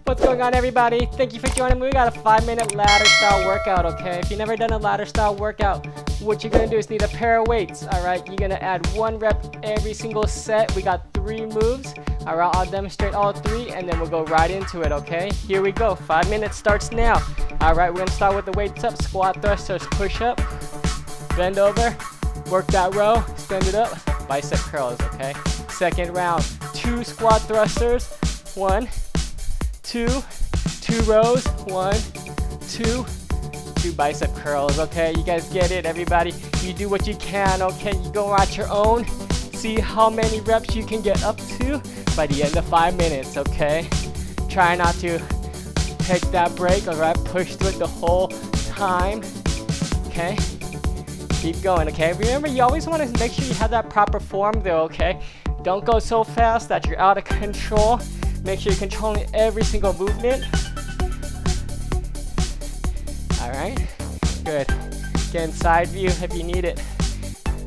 What's going on, everybody? Thank you for joining me. We got a 5-minute ladder style workout, okay? If you've never done a ladder style workout, what you're gonna do is need a pair of weights, all right? You're gonna add 1 rep every single set. We got 3 moves. All right, I'll demonstrate all 3 and then we'll go right into it, okay? Here we go. 5 minutes starts now. All right, we're gonna start with the weights up. Squat thrusters, push up, bend over, work that row, stand it up, bicep curls, okay? Second round, 2 squat thrusters, 1, 2 rows, 1, 2 bicep curls, okay? You guys get it, everybody? You do what you can, okay? You go at your own, see how many reps you can get up to by the end of 5 minutes, okay? Try not to take that break, all right? Push through it the whole time, okay? Keep going, okay? Remember, you always want to make sure you have that proper form though, okay? Don't go so fast that you're out of control. Make sure you're controlling every single movement. All right, good. Get in side view if you need it.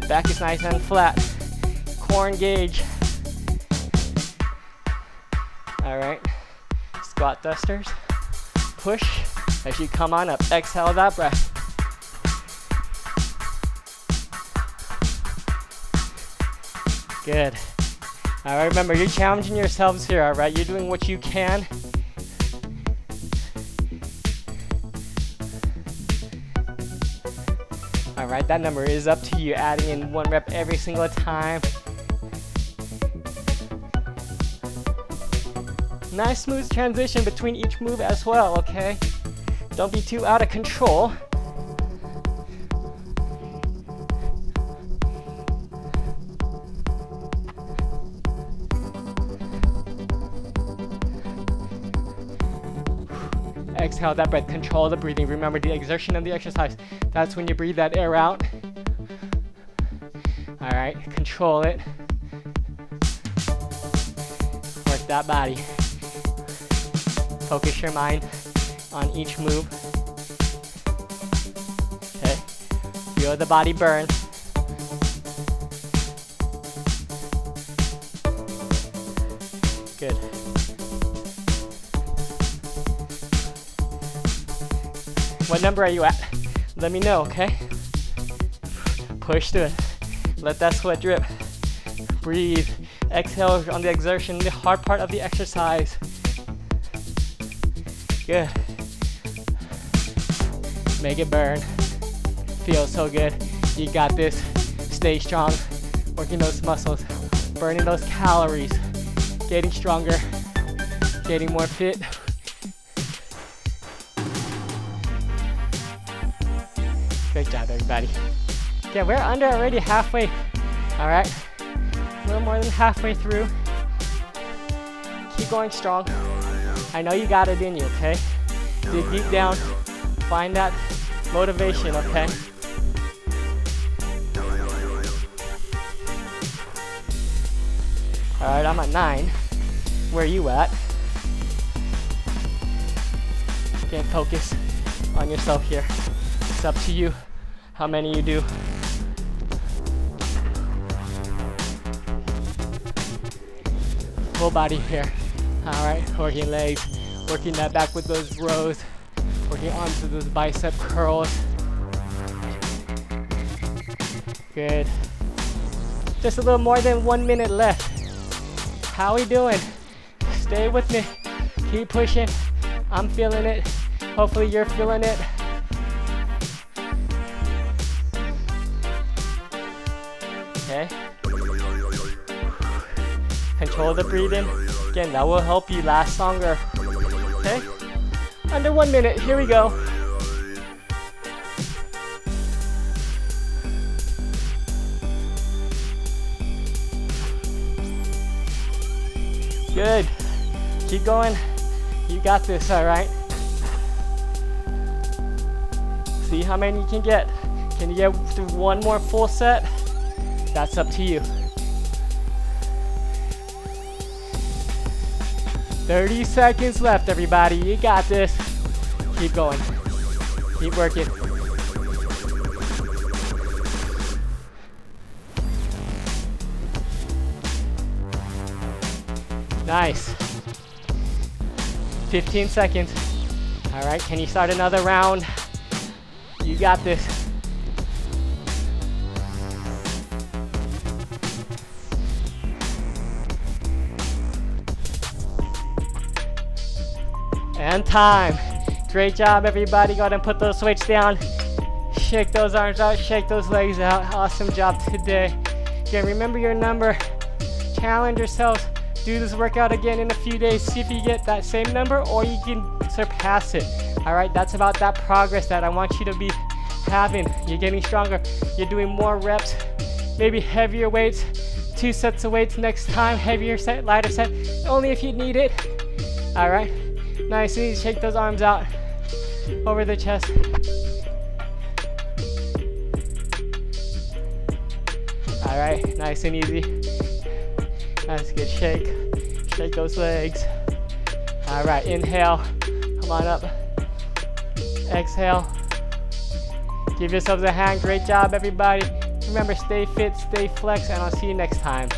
Back is nice and flat. Core engage. All right, squat thrusters. Push as you come on up. Exhale that breath. Good. All right, remember, you're challenging yourselves here, all right? You're doing what you can. All right, that number is up to you, adding in 1 rep every single time. Nice smooth transition between each move as well, okay? Don't be too out of control. Exhale that breath, control the breathing. Remember the exertion of the exercise. That's when you breathe that air out. All right, control it. Work that body. Focus your mind on each move. Okay, feel the body burn. Good. What number are you at? Let me know, okay? Push through it. Let that sweat drip. Breathe. Exhale on the exertion, the hard part of the exercise. Good. Make it burn. Feels so good. You got this. Stay strong. Working those muscles. Burning those calories. Getting stronger. Getting more fit. Great job, everybody. Yeah, we're under already halfway. All right, a little more than halfway through. Keep going strong. I know you got it in you, okay? Dig deep down, find that motivation, okay? All right, I'm at 9. Where are you at? Again, focus on yourself here. It's up to you how many you do. Full body here. All right, working legs, working that back with those rows, working arms with those bicep curls. Good. Just a little more than 1 minute left. How we doing? Stay with me. Keep pushing. I'm feeling it. Hopefully you're feeling it. Okay. Control the breathing. Again, that will help you last longer. Okay? Under 1 minute. Here we go. Good. Keep going. You got this, all right? See how many you can get. Can you get through 1 more full set? That's up to you. 30 seconds left, everybody. You got this. Keep going. Keep working. Nice. 15 seconds. All right, can you start another round? You got this. And time. Great job, everybody. Go ahead and put those weights down. Shake those arms out, shake those legs out. Awesome job today. Again, remember your number. Challenge yourselves. Do this workout again in a few days. See if you get that same number or you can surpass it. All right, that's about that progress that I want you to be having. You're getting stronger. You're doing more reps, maybe heavier weights, 2 sets of weights next time, heavier set, lighter set, only if you need it. All right, nice and easy. Shake those arms out over the chest. All right, nice and easy. Nice, good shake. Shake those legs. All right, inhale, come on up. Exhale. Give yourselves a hand. Great job, everybody. Remember, stay fit, stay flex, and I'll see you next time.